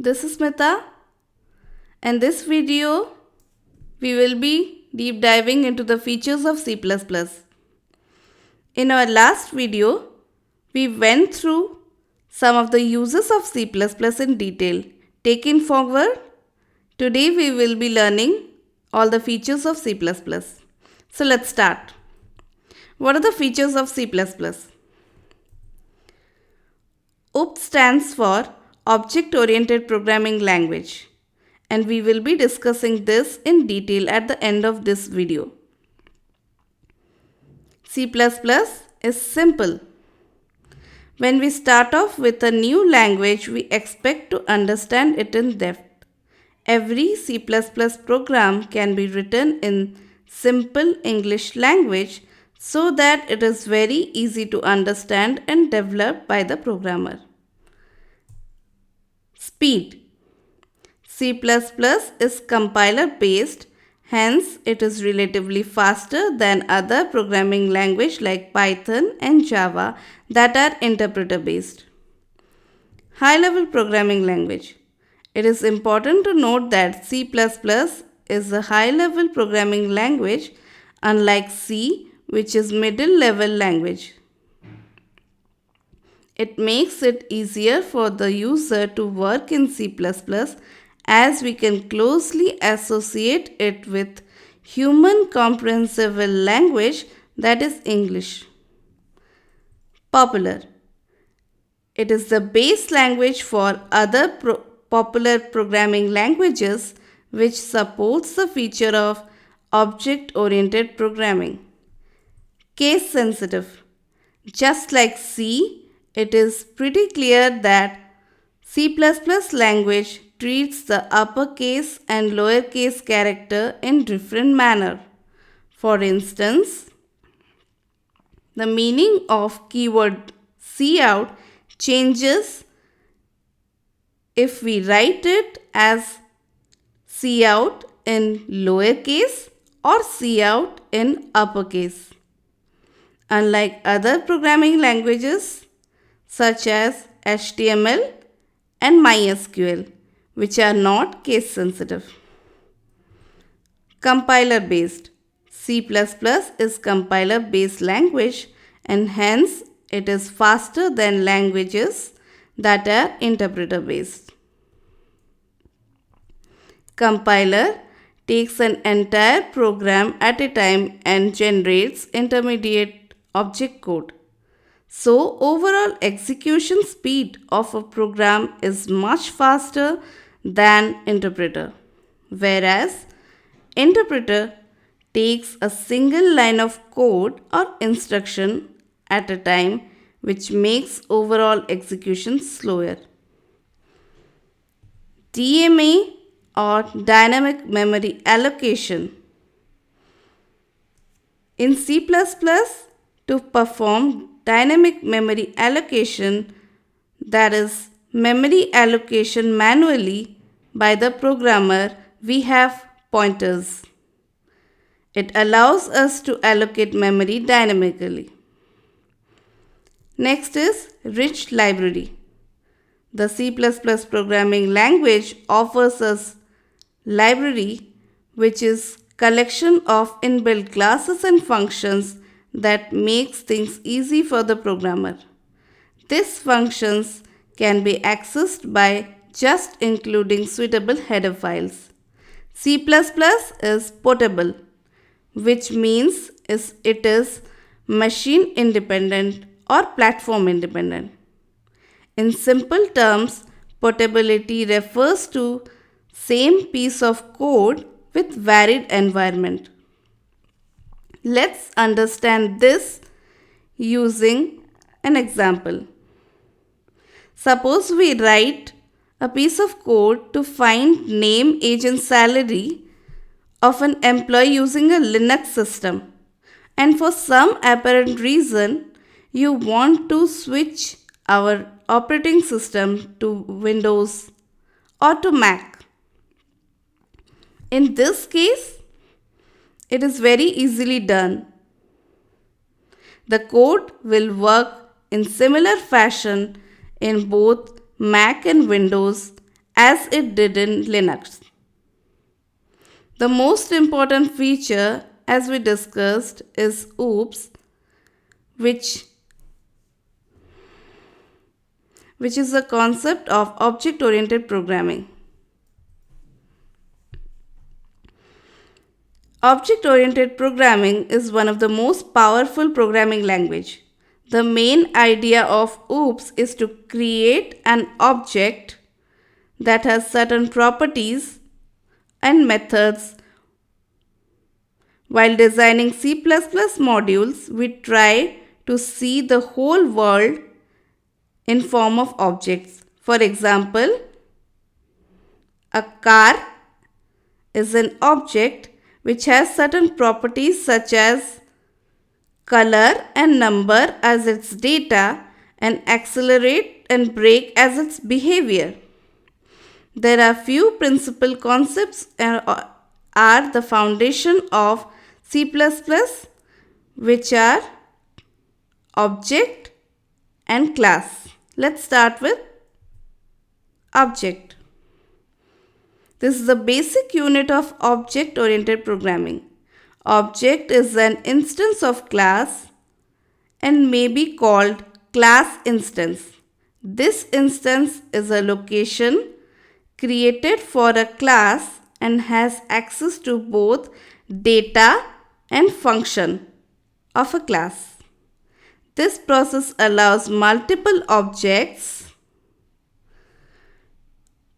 This is Smita. In this video, we will be deep diving into the features of C++. In our last video, we went through some of the uses of C++ in detail. Taking forward, today we will be learning all the features of C++. So let's start. What are the features of C++? OOP stands for Object Oriented Programming Language, and we will be discussing this in detail at the end of this video. C++ is simple. When we start off with a new language, we expect to understand it in depth. Every C++ program can be written in simple English language so that it is very easy to understand and develop by the programmer. Speed. C++ is compiler based, hence it is relatively faster than other programming languages like Python and Java that are interpreter based. High level programming language. It is important to note that C++ is a high level programming language unlike C, which is middle level language. It makes it easier for the user to work in C++ as we can closely associate it with human comprehensible language, that is English. Popular. It is the base language for other popular programming languages which supports the feature of object-oriented programming. Case sensitive. Just like C, it is pretty clear that C++ language treats the uppercase and lowercase character in different manner. For instance, the meaning of keyword cout changes if we write it as cout in lowercase or cout in uppercase. Unlike other programming languages such as HTML and MySQL, which are not case sensitive. Compiler based. C++ is compiler based language and hence it is faster than languages that are interpreter based. Compiler takes an entire program at a time and generates intermediate object code. So, overall execution speed of a program is much faster than interpreter, whereas interpreter takes a single line of code or instruction at a time, which makes overall execution slower. DMA or dynamic memory allocation. In C++, to perform dynamic memory allocation, that is memory allocation manually by the programmer, we have pointers. It allows us to allocate memory dynamically. Next is rich library. The C++ programming language offers us library, which is collection of inbuilt classes and functions that makes things easy for the programmer. These functions can be accessed by just including suitable header files. C++ is portable, which means it is machine independent or platform independent. In simple terms, portability refers to same piece of code with varied environment. Let's understand this using an example. Suppose we write a piece of code to find name, age and salary of an employee using a Linux system, and for some apparent reason you want to switch our operating system to Windows or to Mac. In this case, it is very easily done. The code will work in similar fashion in both Mac and Windows as it did in Linux. The most important feature, as we discussed, is OOPS, which is the concept of object-oriented programming. Object-oriented programming is one of the most powerful programming language. The main idea of OOPS is to create an object that has certain properties and methods. While designing C++ modules, we try to see the whole world in form of objects. For example, a car is an object which has certain properties such as color and number as its data and accelerate and brake as its behavior. There are few principal concepts are the foundation of C++, which are object and class. Let's start with object. This is the basic unit of object-oriented programming. Object is an instance of class and may be called class instance. This instance is a location created for a class and has access to both data and function of a class. This process allows multiple objects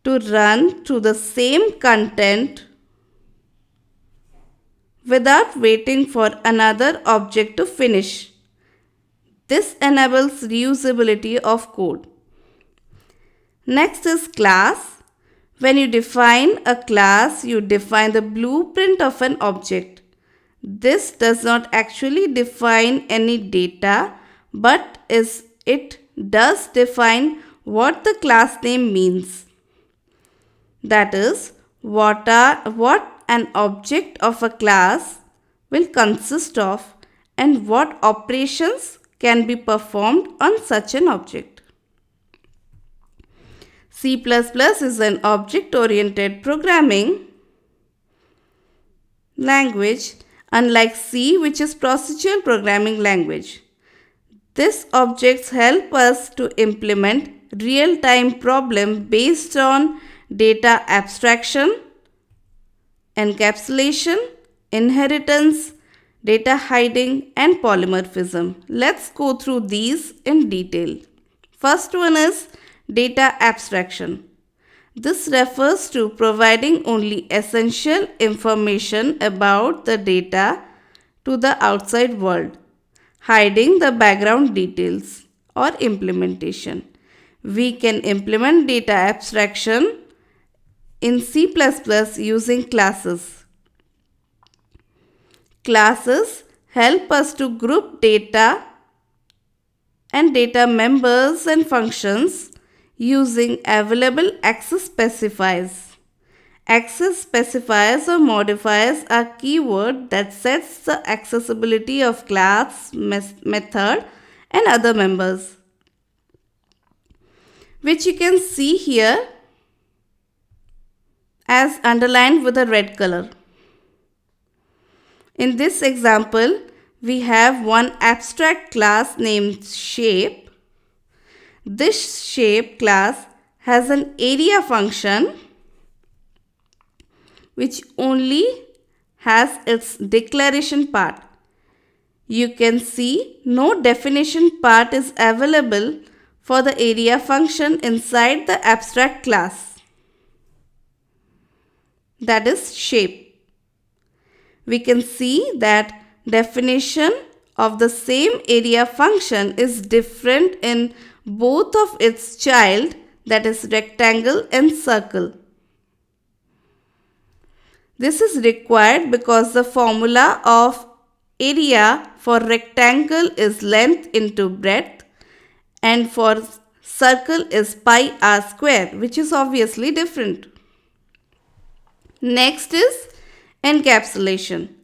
to run through the same content without waiting for another object to finish. This enables reusability of code. Next is class. When you define a class, you define the blueprint of an object. This does not actually define any data, but it does define what the class name means. That is, what an object of a class will consist of and what operations can be performed on such an object. C++ is an object-oriented programming language, unlike C, which is procedural programming language. These objects help us to implement real-time problem based on data abstraction, encapsulation, inheritance, data hiding, and polymorphism. Let's go through these in detail. First one is data abstraction. This refers to providing only essential information about the data to the outside world, hiding the background details or implementation. We can implement data abstraction in C++ using classes. Classes help us to group data and data members and functions using available access specifiers. Access specifiers or modifiers are keywords that sets the accessibility of class, method and other members, which you can see here as underlined with a red color. In this example, we have one abstract class named shape. This shape class has an area function which only has its declaration part. You can see no definition part is available for the area function inside the abstract class. That is shape. We can see that definition of the same area function is different in both of its child, that is rectangle and circle. This is required because the formula of area for rectangle is length into breadth and for circle is pi r square, which is obviously different. Next is encapsulation.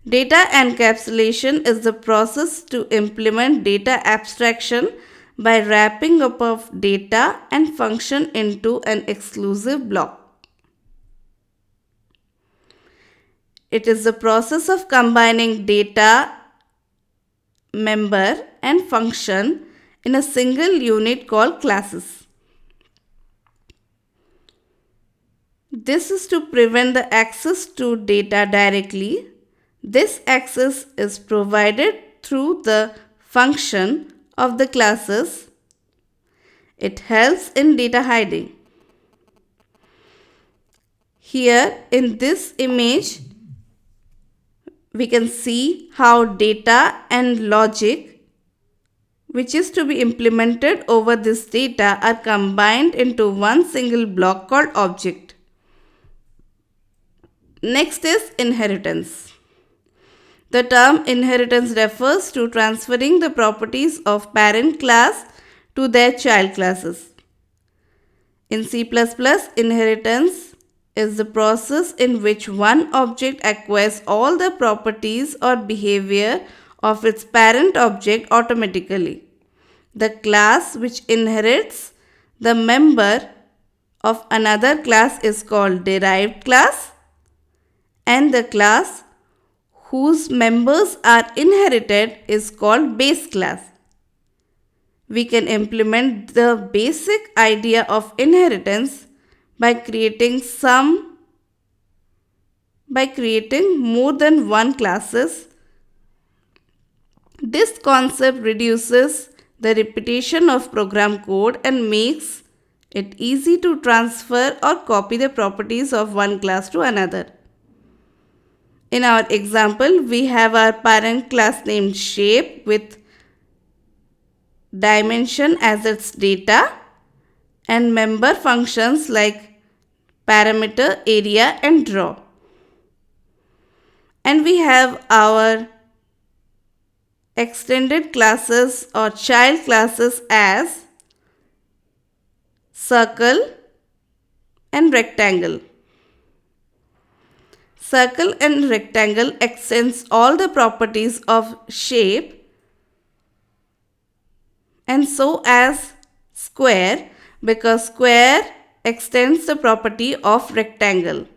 Data encapsulation is the process to implement data abstraction by wrapping up of data and function into an exclusive block. It is the process of combining data, member, and function in a single unit called classes. This is to prevent the access to data directly. This access is provided through the function of the classes. It helps in data hiding. Here in this image, we can see how data and logic, which is to be implemented over this data, are combined into one single block called object. Next is inheritance. The term inheritance refers to transferring the properties of parent class to their child classes. In C++, inheritance is the process in which one object acquires all the properties or behavior of its parent object automatically. The class which inherits the member of another class is called derived class, and the class whose members are inherited is called base class. We can implement the basic idea of inheritance by creating more than one classes. This concept reduces the repetition of program code and makes it easy to transfer or copy the properties of one class to another. In our example, we have our parent class named shape with dimension as its data and member functions like parameter, area, and draw. And we have our extended classes or child classes as circle and rectangle. Circle and rectangle extends all the properties of shape, and so as square, because square extends the property of rectangle.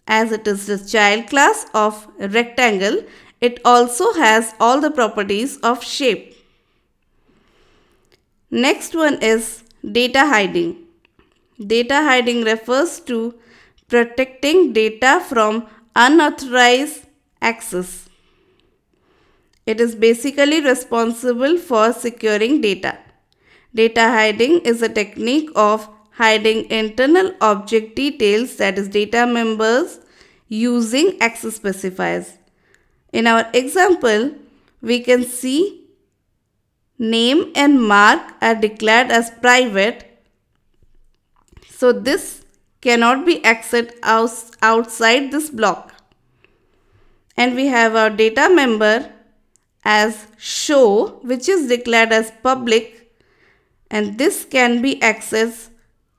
As it is the child class of rectangle, it also has all the properties of shape. Next one is data hiding. Data hiding refers to protecting data from unauthorized access. It is basically responsible for securing data. Data hiding is a technique of hiding internal object details, that is data members, using access specifiers. In our example, we can see name and mark are declared as private, so this cannot be accessed outside this block. And we have our data member as show, which is declared as public, and this can be accessed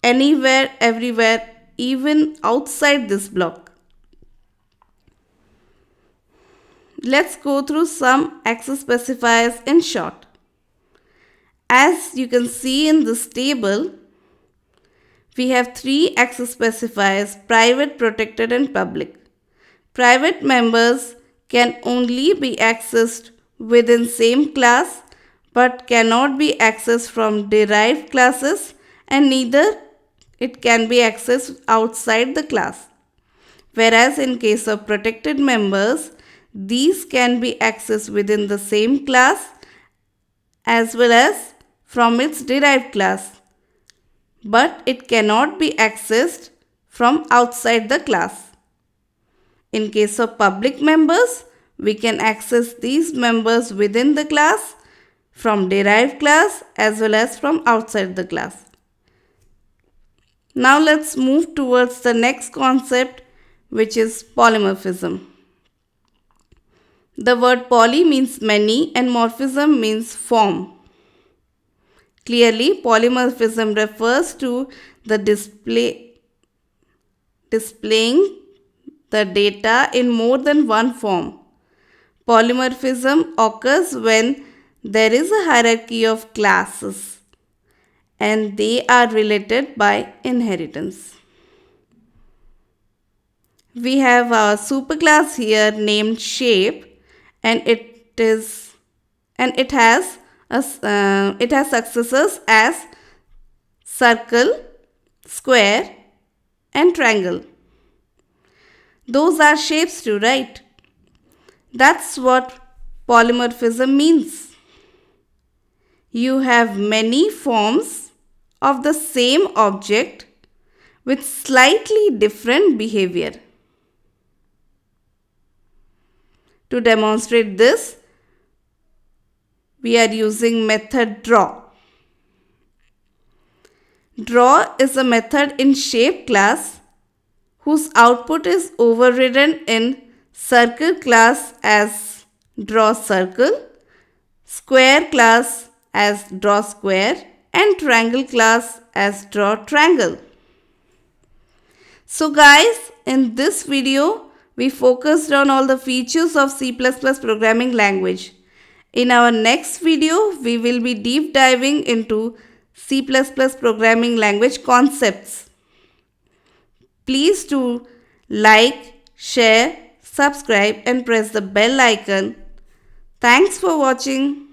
anywhere, everywhere, even outside this block. Let's go through some access specifiers in short. As you can see in this table, we have three access specifiers: private, protected, and public. Private members can only be accessed within same class but cannot be accessed from derived classes, and neither it can be accessed outside the class. Whereas in case of protected members, these can be accessed within the same class as well as from its derived class, but it cannot be accessed from outside the class. In case of public members, we can access these members within the class, from derived class as well as from outside the class. Now let's move towards the next concept, which is polymorphism. The word poly means many and morphism means form. Clearly, polymorphism refers to the displaying the data in more than one form. Polymorphism occurs when there is a hierarchy of classes and they are related by inheritance. We have a superclass here named shape, and it has successors as circle, square and triangle. Those are shapes too, right? That's what polymorphism means. You have many forms of the same object with slightly different behavior. To demonstrate this, we are using method draw. Draw is a method in shape class whose output is overridden in circle class as draw circle, square class as draw square and triangle class as draw triangle. So guys, in this video, we focused on all the features of C++ programming language. In our next video, we will be deep diving into C++ programming language concepts. Please do like, share, subscribe and press the bell icon. Thanks for watching.